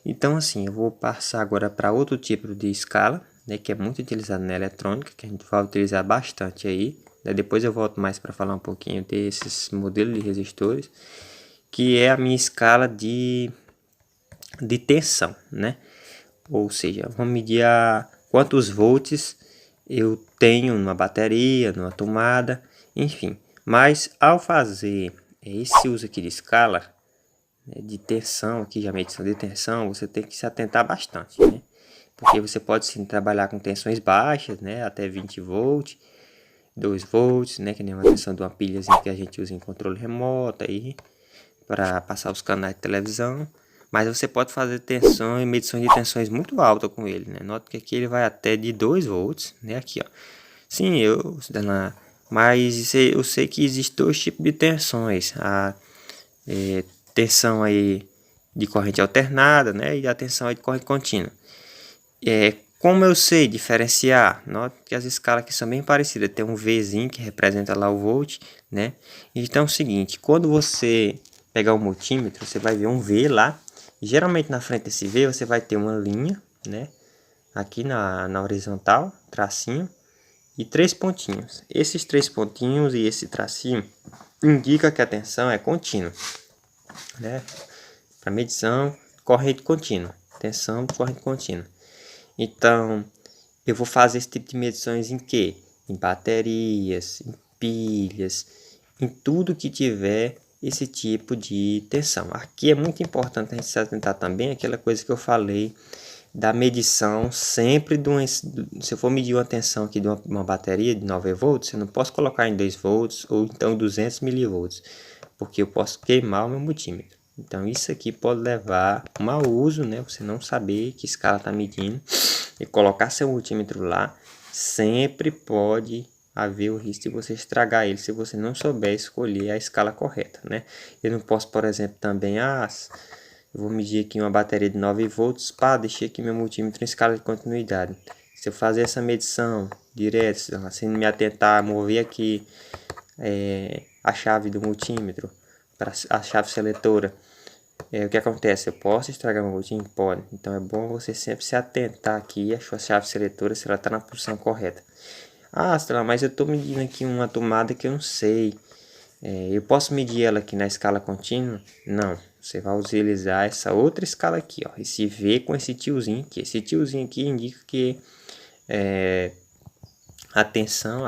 Então assim, eu vou passar agora para outro tipo de escala, né, que é muito utilizado na eletrônica, que a gente vai utilizar bastante aí. Depois eu volto mais para falar um pouquinho desses modelos de resistores, que é a minha escala de tensão, né? Ou seja, vamos medir quantos volts eu tenho numa bateria, numa tomada, enfim. Mas ao fazer esse uso aqui de escala, né, de tensão, aqui já medição de tensão, você tem que se atentar bastante, né? Porque você pode sim trabalhar com tensões baixas, né, até 20 volts, 2 volts, né, que nem uma tensão de uma pilhazinha que a gente usa em controle remoto aí, para passar os canais de televisão. Mas você pode fazer tensão e medições de tensões muito altas com ele, né? Nota que aqui ele vai até de 2 volts, né? Aqui, ó. Sim, mas eu sei que existem dois tipos de tensões. Tensão aí de corrente alternada, né? E a tensão aí de corrente contínua. Como eu sei diferenciar? Nota que as escalas aqui são bem parecidas. Tem um Vzinho que representa lá o volt, né? Então é o seguinte, quando você pegar o multímetro, você vai ver um V lá. Geralmente na frente desse V você vai ter uma linha, né? Aqui na horizontal, tracinho, e 3 pontinhos. Esses 3 pontinhos e esse tracinho indica que a tensão é contínua, né? Para medição, corrente contínua. Tensão, corrente contínua. Então, eu vou fazer esse tipo de medições em quê? Em baterias, em pilhas, em tudo que tiver esse tipo de tensão. Aqui é muito importante a gente se atentar também àquela coisa que eu falei da medição sempre se eu for medir uma tensão aqui de uma bateria de 9 volts, eu não posso colocar em 2 volts ou então 200 milivolts, porque eu posso queimar o meu multímetro. Então isso aqui pode levar a mau uso, né? Você não saber que escala está medindo e colocar seu multímetro lá, sempre pode haver o risco de você estragar ele se você não souber escolher a escala correta, né? Eu não posso, por exemplo, também, eu vou medir aqui uma bateria de 9 volts, deixei aqui meu multímetro em escala de continuidade. Se eu fazer essa medição direto, sem me atentar a mover aqui a chave do multímetro para a chave seletora, o que acontece? Eu posso estragar meu multímetro? Pode. Então é bom você sempre se atentar aqui a sua chave seletora se ela está na posição correta. Stella, mas eu estou medindo aqui uma tomada que eu não sei. Eu posso medir ela aqui na escala contínua? Não. Você vai utilizar essa outra escala aqui, ó. Esse V com esse tiozinho aqui. Esse tiozinho aqui indica que a tensão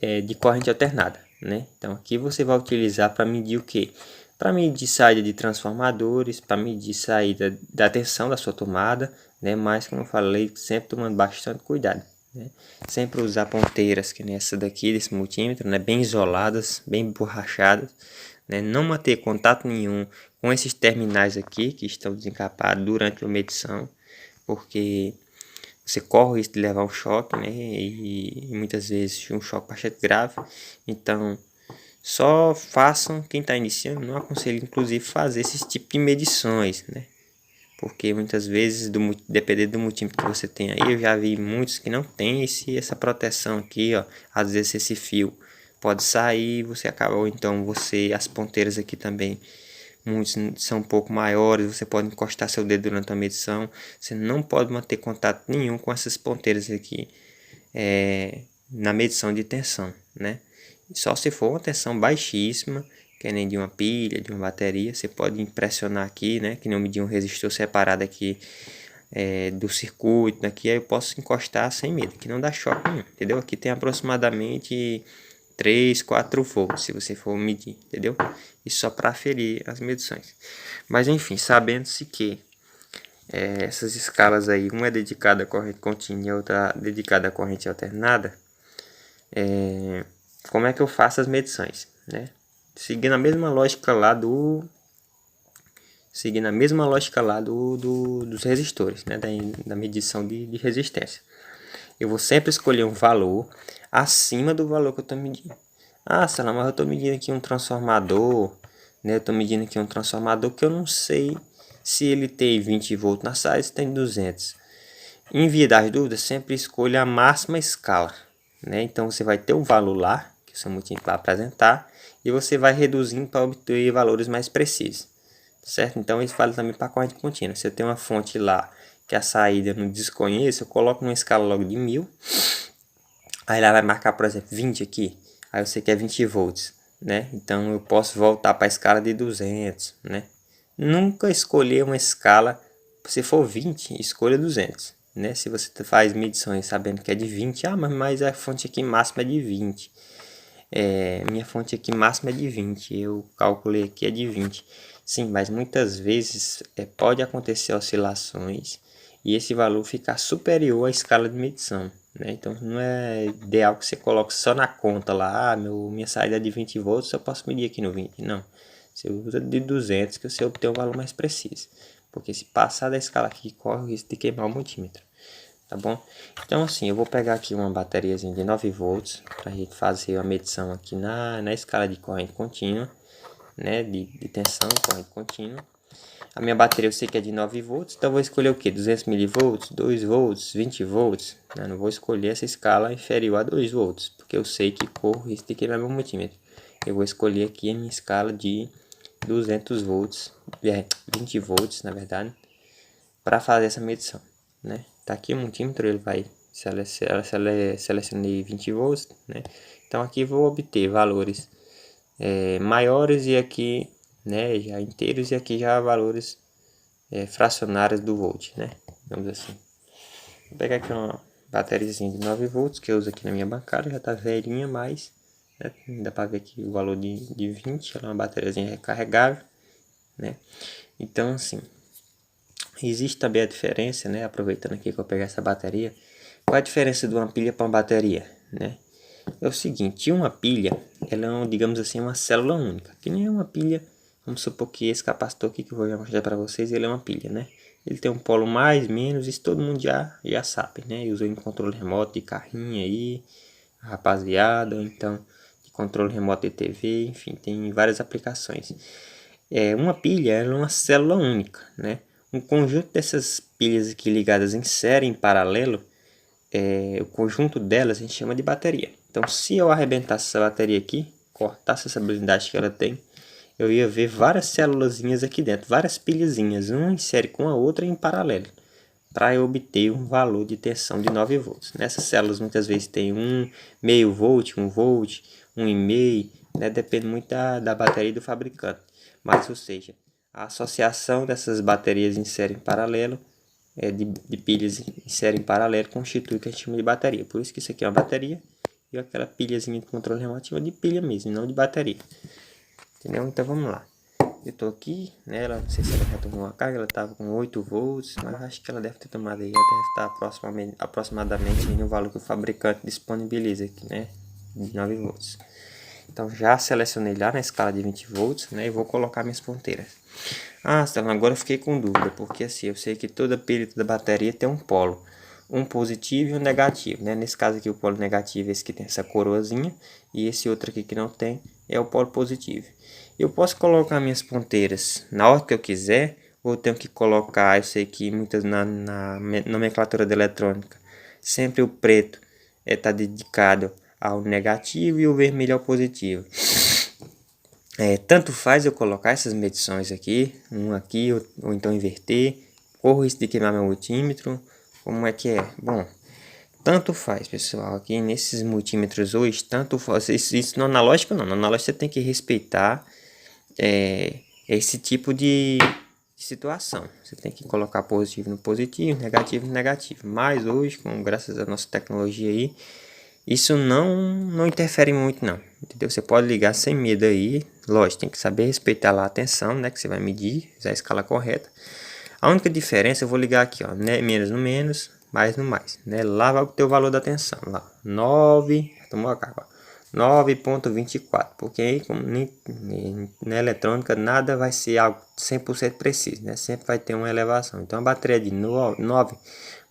é de corrente alternada, né? Então aqui você vai utilizar para medir o que? Para medir saída de transformadores, para medir saída da tensão da sua tomada, né? Mas como eu falei, sempre tomando bastante cuidado, né? Sempre usar ponteiras que nem essa daqui desse multímetro, né? Bem isoladas, bem borrachadas, né? Não manter contato nenhum com esses terminais aqui que estão desencapados durante a medição, porque você corre o risco de levar um choque, né? E muitas vezes um choque bastante grave. Então, só façam, quem está iniciando, não aconselho inclusive fazer esse tipo de medições, né? Porque muitas vezes, dependendo do multímetro que você tem aí, eu já vi muitos que não tem essa proteção aqui, ó. Às vezes esse fio pode sair, você acaba, ou então as ponteiras aqui também, muitos são um pouco maiores, você pode encostar seu dedo durante a medição. Você não pode manter contato nenhum com essas ponteiras aqui na medição de tensão, né? Só se for uma tensão baixíssima, que nem de uma pilha, de uma bateria, você pode impressionar aqui, né? Que nem eu medi um resistor separado aqui do circuito, aqui eu posso encostar sem medo, que não dá choque nenhum, entendeu? Aqui tem aproximadamente 3, 4 volts, se você for medir, entendeu? Isso só para aferir as medições. Mas enfim, sabendo-se que essas escalas aí, uma é dedicada à corrente contínua e a outra dedicada à corrente alternada, como é que eu faço as medições, né? Seguindo a mesma lógica lá dos resistores, né? Da medição de resistência. Eu vou sempre escolher um valor acima do valor que eu estou medindo. Sei lá, mas eu estou medindo aqui um transformador, né? Eu estou medindo aqui um transformador que eu não sei se ele tem 20 volts na saída, se tem 200. Em via das dúvidas, sempre escolha a máxima escala, né? Então você vai ter um valor lá, que o seu multímetro vai apresentar, e você vai reduzindo para obter valores mais precisos, certo? Então isso vale também para corrente contínua. Se eu tenho uma fonte lá que a saída eu não desconheço, eu coloco uma escala logo de 1000. Aí ela vai marcar, por exemplo, 20 aqui. Aí eu sei que é 20 volts, né? Então eu posso voltar para a escala de 200, né? Nunca escolher uma escala, se for 20, escolha 200, né? Se você faz medições sabendo que é de 20, mas a fonte aqui máxima é de 20. Minha fonte aqui máxima é de 20, eu calculei aqui é de 20. Sim, mas muitas vezes pode acontecer oscilações e esse valor ficar superior à escala de medição, né? Então não é ideal que você coloque só na conta lá, minha saída é de 20 volts, eu posso medir aqui no 20. Não, você usa de 200 que você obter um valor mais preciso, porque se passar da escala aqui, corre o risco de queimar o multímetro. Tá bom? Então assim, eu vou pegar aqui uma bateriazinha de 9 volts para a gente fazer uma medição aqui na escala de corrente contínua, né, de tensão, corrente contínua. A minha bateria eu sei que é de 9 volts, então eu vou escolher o que? 200 milivolts, 2 volts, 20 volts, né? Não vou escolher essa escala inferior a 2 volts, porque eu sei que corro risco de queimar meu multímetro. Eu vou escolher aqui a minha escala de 200 volts, 20 volts na verdade, para fazer essa medição, né? Tá aqui o multímetro, ele vai selecionei 20 volts, né? Então aqui vou obter valores maiores e aqui, né, já inteiros, e aqui já valores fracionários do volt, né? Digamos assim. Vou pegar aqui uma bateriazinha de 9 volts que eu uso aqui na minha bancada, já tá velhinha, mas né, dá para ver aqui o valor de 20, ela é uma bateriazinha recarregável, né? Então assim, existe também a diferença, né? Aproveitando aqui que eu pegar essa bateria, qual é a diferença de uma pilha para uma bateria, né? É o seguinte, uma pilha, ela é, digamos assim, uma célula única, que nem é uma pilha. Vamos supor que esse capacitor aqui que eu vou mostrar para vocês, ele é uma pilha, né? Ele tem um polo mais, menos, isso todo mundo já sabe, né? Usou em controle remoto de carrinho aí, rapaziada, ou então de controle remoto de TV, enfim, tem várias aplicações. Uma pilha ela é uma célula única, né? Um conjunto dessas pilhas aqui ligadas em série em paralelo, o conjunto delas a gente chama de bateria. Então, se eu arrebentasse essa bateria aqui, cortasse essa blindagem que ela tem, eu ia ver várias célulazinhas aqui dentro, várias pilhazinhas, uma em série com a outra em paralelo, para eu obter um valor de tensão de 9 volts. Nessas células muitas vezes tem meio volt, 1 volt, 1,5, né? Depende muito da bateria e do fabricante. Mas, ou seja, a associação dessas baterias em série em paralelo, de pilhas em série em paralelo, constitui o que a gente chama de bateria. Por isso que isso aqui é uma bateria, e aquela pilhazinha de controle remoto chama de pilha mesmo, não de bateria. Entendeu? Então vamos lá. Eu tô aqui, né? Ela, não sei se ela já tomou uma carga, ela tava com 8 volts, mas acho que ela deve ter tomado aí, ela deve estar aproximadamente no valor que o fabricante disponibiliza aqui, né? De 9 volts. Então já selecionei lá na escala de 20 volts, né? E vou colocar minhas ponteiras. Stella, agora eu fiquei com dúvida, porque assim, eu sei que toda pilha e toda bateria tem um polo. Um positivo e um negativo, né? Nesse caso aqui o polo negativo é esse que tem essa coroazinha, e esse outro aqui que não tem é o polo positivo. Eu posso colocar minhas ponteiras na hora que eu quiser, ou eu tenho que colocar, eu sei que muitas na nomenclatura da eletrônica, sempre o preto está dedicado ao negativo e o vermelho ao positivo. Tanto faz eu colocar essas medições aqui, um aqui ou então inverter, corro risco de queimar meu multímetro, como é que é? Bom, tanto faz, pessoal, aqui nesses multímetros hoje, tanto faz, isso no analógico não, no analógico você tem que respeitar esse tipo de situação, você tem que colocar positivo no positivo, negativo no negativo, mas hoje, graças à nossa tecnologia aí, isso não interfere muito não, entendeu? Você pode ligar sem medo aí, lógico, tem que saber respeitar lá a tensão, né, que você vai medir, usar a escala correta. A única diferença, eu vou ligar aqui, ó, né, menos no menos, mais no mais, né, lá vai ter o valor da tensão, lá, 9, tomou a carga, 9,24, porque aí, como na eletrônica, nada vai ser algo 100% preciso, né, sempre vai ter uma elevação. Então a bateria de 9,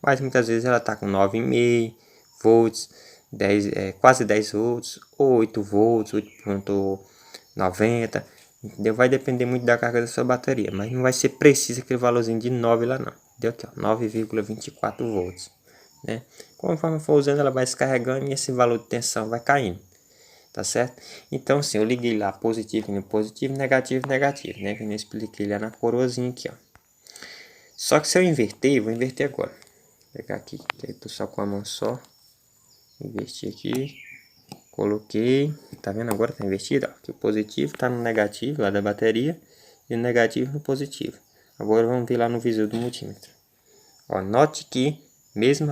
mas muitas vezes ela está com 9,5 volts, 10, quase 10 volts, ou 8 volts, 8,90, entendeu? Vai depender muito da carga da sua bateria, mas não vai ser preciso aquele valorzinho de 9 lá não, entendeu? Aqui, ó, 9,24 volts, né? Conforme for usando, ela vai descarregando e esse valor de tensão vai caindo. tá certo? Então, assim, eu liguei lá positivo, negativo, negativo, né? Que eu expliquei lá na coroazinha aqui, ó. Só que se eu inverter, vou inverter agora. Vou pegar aqui, que eu tô só com a mão só. Inverti aqui. Coloquei. Tá vendo agora? Tá invertido, ó. Que o positivo tá no negativo lá da bateria e o negativo no positivo. Agora vamos ver lá no visor do multímetro. Ó, note que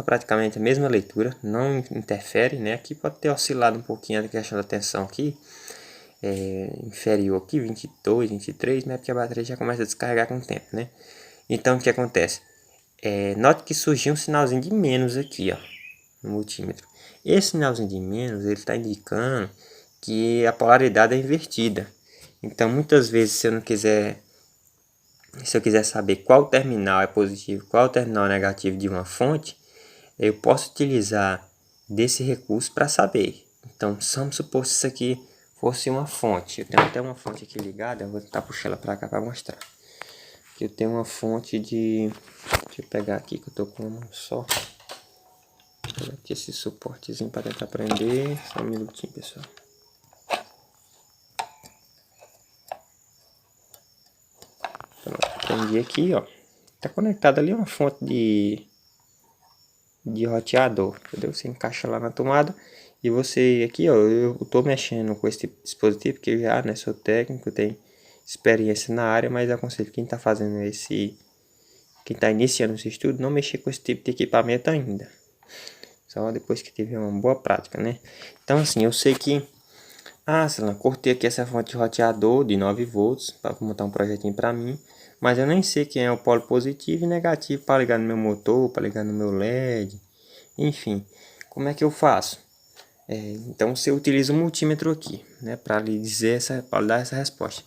praticamente a mesma leitura, não interfere, né? Aqui pode ter oscilado um pouquinho a questão da tensão aqui, inferior aqui, 22, 23, né? Porque a bateria já começa a descarregar com o tempo, né? Então, o que acontece? Note que surgiu um sinalzinho de menos aqui, ó, no multímetro. Esse sinalzinho de menos, ele está indicando que a polaridade é invertida. Então, muitas vezes, se eu quiser saber qual terminal é positivo, qual terminal é negativo de uma fonte, eu posso utilizar desse recurso para saber. Então, vamos supor que isso aqui fosse uma fonte. Eu tenho até uma fonte aqui ligada, eu vou tentar puxar ela para cá para mostrar. Aqui eu tenho uma fonte de... Deixa eu pegar aqui que eu tô com uma mão só. Vou pegar aqui esse suportezinho para tentar prender. Só um minutinho, pessoal. Pronto, prendi aqui, ó. Tá conectado ali uma fonte de roteador, entendeu? Você encaixa lá na tomada e você aqui, ó, eu tô mexendo com esse dispositivo que já, né, sou técnico, tenho experiência na área, mas aconselho quem tá fazendo quem tá iniciando esse estudo, não mexer com esse tipo de equipamento ainda. Só depois que tiver uma boa prática, né? Então assim, eu sei que sei lá, cortei aqui essa fonte de roteador de 9 volts para montar um projetinho para mim, mas eu nem sei quem é o polo positivo e negativo para ligar no meu motor, para ligar no meu LED, enfim, como é que eu faço? Então você utiliza o multímetro aqui, né, para lhe dizer para dar essa resposta.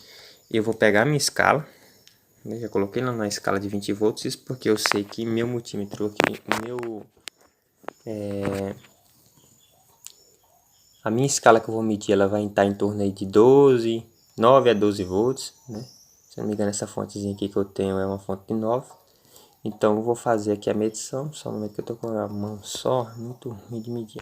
Eu vou pegar a minha escala, né, já coloquei lá na escala de 20 volts, isso porque eu sei que meu multímetro aqui, a minha escala que eu vou medir, ela vai estar em torno aí de 9 a 12 volts, né? Se não me engano, essa fontezinha aqui que eu tenho é uma fonte de 9. Então, eu vou fazer aqui a medição, só no momento que eu tô com a mão só, muito ruim de medir.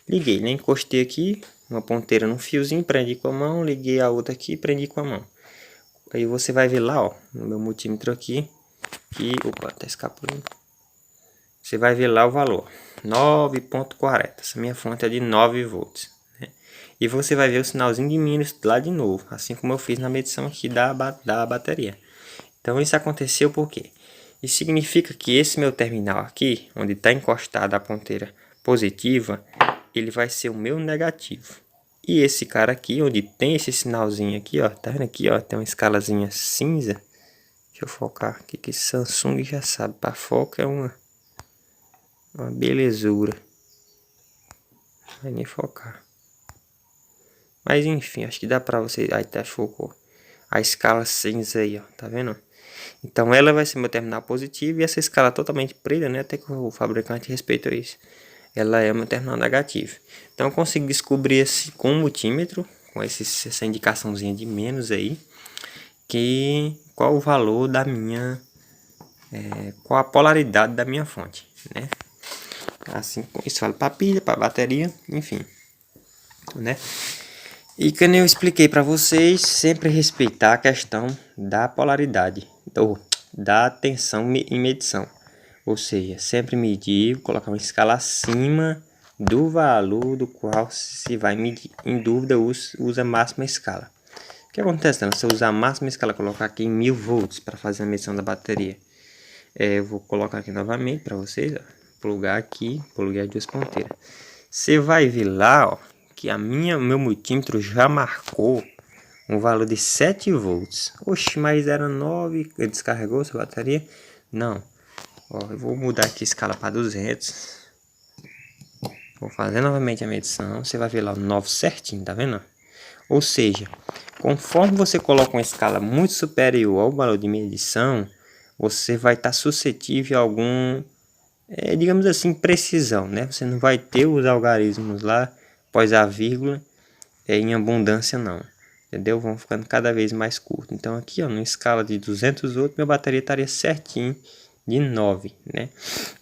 Liguei, né? Encostei aqui, uma ponteira num fiozinho, prendi com a mão, liguei a outra aqui e prendi com a mão. Aí você vai ver lá, ó, no meu multímetro aqui, que, opa, tá escapando. Você vai ver lá o valor, 9,40. Essa minha fonte é de 9 volts. Né? E você vai ver o sinalzinho de menos lá de novo, assim como eu fiz na medição aqui da bateria. Então isso aconteceu por quê? Isso significa que esse meu terminal aqui, onde está encostada a ponteira positiva, ele vai ser o meu negativo. E esse cara aqui, onde tem esse sinalzinho aqui, ó, tá vendo aqui, ó, tem uma escalazinha cinza. Deixa eu focar aqui, que Samsung já sabe, para foco é uma belezura. Vai nem focar. Mas enfim, acho que dá pra você... Aí tá, focou. A escala cinza aí, ó, tá vendo? Então ela vai ser meu terminal positivo e essa escala totalmente preta, né? Até que o fabricante respeitou isso. Ela é meu terminal negativo. Então eu consigo descobrir com o multímetro, com essa indicaçãozinha de menos aí, qual o valor da minha... qual a polaridade da minha fonte, né? Assim, isso vale para pilha, para bateria, enfim, né? E como eu expliquei para vocês, sempre respeitar a questão da polaridade ou da tensão em medição. Ou seja, sempre medir, colocar uma escala acima do valor do qual se vai medir. Em dúvida, usa a máxima escala. O que acontece, né? Se eu usar a máxima escala, colocar aqui em 1000 volts para fazer a medição da bateria. Eu vou colocar aqui novamente para vocês, ó. Plugar aqui, pluguei as duas ponteiras. Você vai ver lá, ó, que meu multímetro já marcou um valor de 7 volts. Oxe, mas era 9, ele descarregou essa bateria? Não. Ó, eu vou mudar aqui a escala para 200. Vou fazer novamente a medição. Você vai ver lá o 9 certinho, tá vendo? Ou seja, conforme você coloca uma escala muito superior ao valor de medição, você vai estar suscetível a algum, digamos assim, precisão, né? Você não vai ter os algarismos lá, após a vírgula, em abundância não, entendeu? Vão ficando cada vez mais curto. Então aqui, ó, numa escala de 200 volts, minha bateria estaria certinho de 9, né?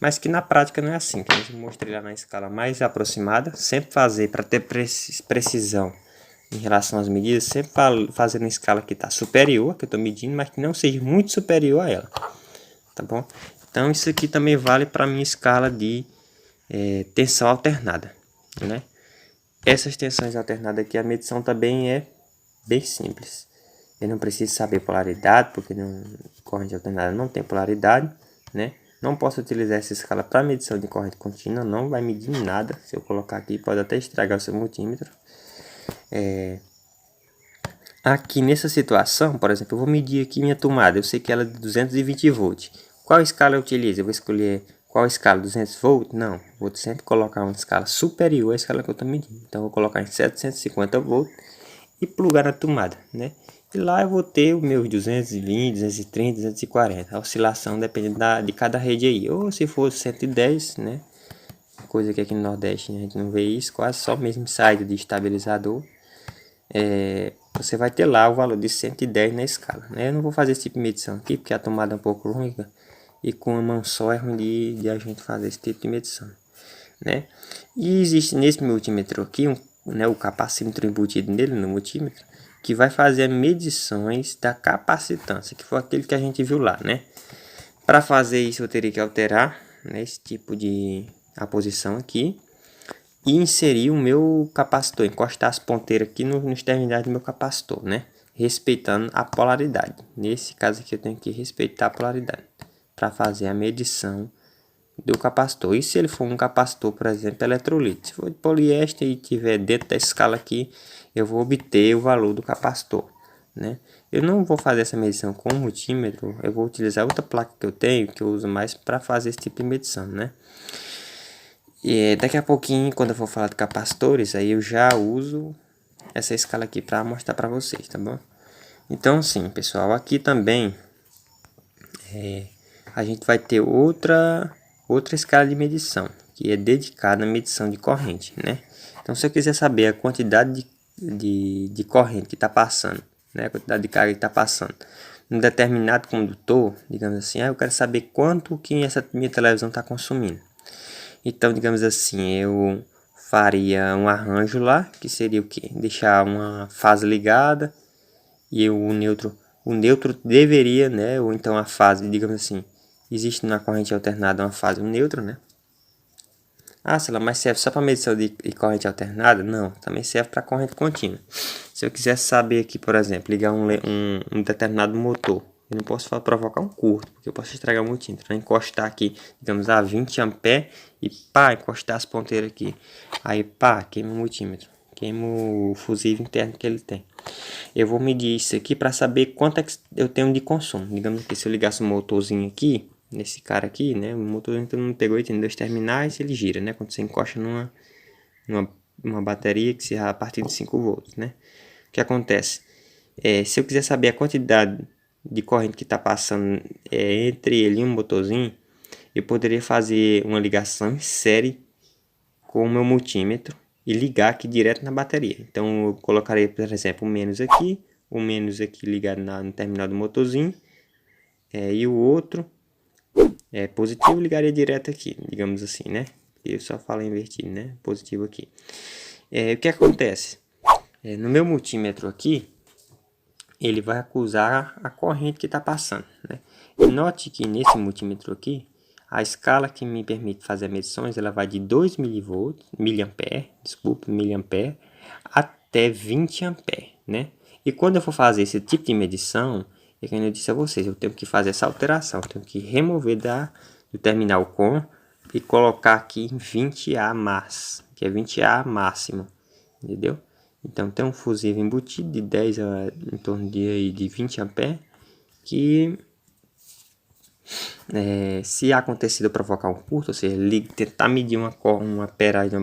Mas que na prática não é assim, que eu mostrei lá na escala mais aproximada, sempre fazer para ter precisão em relação às medidas, sempre fazendo uma escala que está superior, que eu estou medindo, mas que não seja muito superior a ela, tá bom? Então isso aqui também vale para minha escala de tensão alternada, né? Essas tensões alternadas aqui, a medição também é bem simples. Eu não preciso saber polaridade, porque corrente alternada não tem polaridade, né? Não posso utilizar essa escala para medição de corrente contínua, não vai medir nada. Se eu colocar aqui, pode até estragar o seu multímetro. Aqui nessa situação, por exemplo, eu vou medir aqui minha tomada. Eu sei que ela é de 220 volts. Qual escala eu utilizo? Eu vou escolher qual escala? 200 volts? Não, vou sempre colocar uma escala superior à escala que eu estou medindo. Então, eu vou colocar em 750 volts e plugar na tomada, né? E lá eu vou ter o meu 220, 230, 240. A oscilação depende de cada rede aí. Ou se for 110, né? Coisa que aqui no Nordeste a gente não vê isso, quase só mesmo saída de estabilizador. Você vai ter lá o valor de 110 na escala, né? Eu não vou fazer esse tipo de medição aqui, porque a tomada é um pouco longa. E com uma mão só é ruim de a gente fazer esse tipo de medição, né? E existe nesse multímetro aqui, né, o capacímetro embutido nele, no multímetro, que vai fazer medições da capacitância, que foi aquele que a gente viu lá, né? Para fazer isso eu teria que alterar, né, esse tipo de a posição aqui e inserir o meu capacitor, encostar as ponteiras aqui nos terminais do meu capacitor, né? Respeitando a polaridade. Nesse caso aqui eu tenho que respeitar a polaridade para fazer a medição do capacitor. E se ele for um capacitor, por exemplo, eletrolito, se for de poliéster e tiver dentro da escala aqui, eu vou obter o valor do capacitor, né? Eu não vou fazer essa medição com o multímetro, eu vou utilizar outra placa que eu tenho, que eu uso mais para fazer esse tipo de medição, né? E daqui a pouquinho, quando eu for falar de capacitores, aí eu já uso essa escala aqui para mostrar para vocês, tá bom? Então, sim, pessoal, aqui também a gente vai ter outra escala de medição, que é dedicada à medição de corrente, né? Então, se eu quiser saber a quantidade de corrente que está passando, né? A quantidade de carga que está passando num determinado condutor, digamos assim, eu quero saber quanto que essa minha televisão está consumindo. Então, digamos assim, eu faria um arranjo lá, que seria o quê? Deixar uma fase ligada e o neutro deveria, né? Ou então a fase, digamos assim, existe na corrente alternada uma fase neutro, né? Ah, sei lá, mas serve só para medição de corrente alternada? Não, também serve para corrente contínua. Se eu quiser saber aqui, por exemplo, ligar um determinado motor, eu não posso provocar um curto, porque eu posso estragar o multímetro. Então, encostar aqui, digamos, a 20 A e pá, encostar as ponteiras aqui. Aí pá, queima o multímetro, queima o fusível interno que ele tem. Eu vou medir isso aqui para saber quanto é que eu tenho de consumo. Digamos que se eu ligasse um motorzinho aqui, nesse cara aqui, né? O motorzinho todo mundo pegou e tem 2 terminais, ele gira, né? Quando você encosta numa bateria que se a partir de 5 volts, né? O que acontece? Se eu quiser saber a quantidade de corrente que está passando entre ele e um motorzinho, eu poderia fazer uma ligação em série com o meu multímetro e ligar aqui direto na bateria. Então eu colocaria, por exemplo, o menos aqui ligado no terminal do motorzinho, e o outro positivo ligaria direto aqui, digamos assim, né? Eu só falo invertido, né? Positivo aqui. O que acontece? No meu multímetro aqui, ele vai acusar a corrente que está passando, né? E note que nesse multímetro aqui, a escala que me permite fazer medições, ela vai de 2 miliampere, até 20 ampere, né? E quando eu for fazer esse tipo de medição, é que eu disse a vocês, eu tenho que fazer essa alteração, eu tenho que remover do terminal com e colocar aqui em 20A+, que é 20A máximo, entendeu? Então tem um fusível embutido de 10 em torno de 20 ampere, que se acontecer de eu provocar um curto, ou seja, tentar medir uma amperagem de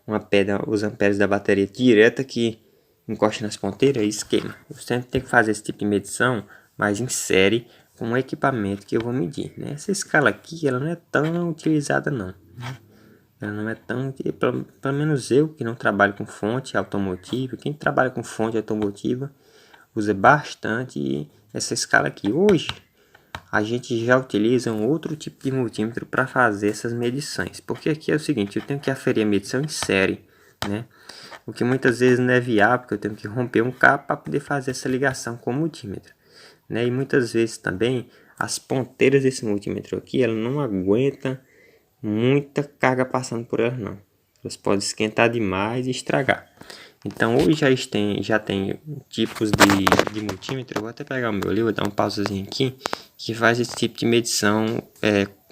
uma pedra, os amperes da bateria direta que encosta nas ponteiras, isso queima. Eu sempre tenho que fazer esse tipo de medição, mas em série com um equipamento que eu vou medir, né? Essa escala aqui, ela não é tão utilizada não, né? Ela não é tão, pelo menos eu que não trabalho com fonte automotiva, quem trabalha com fonte automotiva usa bastante essa escala aqui. Hoje a gente já utiliza um outro tipo de multímetro para fazer essas medições. Porque aqui é o seguinte, eu tenho que aferir a medição em série, né? O que muitas vezes não é viável, porque eu tenho que romper um cabo para poder fazer essa ligação com o multímetro, né? E muitas vezes também as ponteiras desse multímetro aqui, ela não aguenta muita carga passando por elas não. Elas podem esquentar demais e estragar. Então hoje já tem tipos de multímetro. Eu vou até pegar o meu ali, vou dar um pausazinho aqui, que faz esse tipo de medição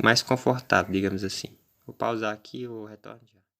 mais confortável, digamos assim. Vou pausar aqui e vou retornar.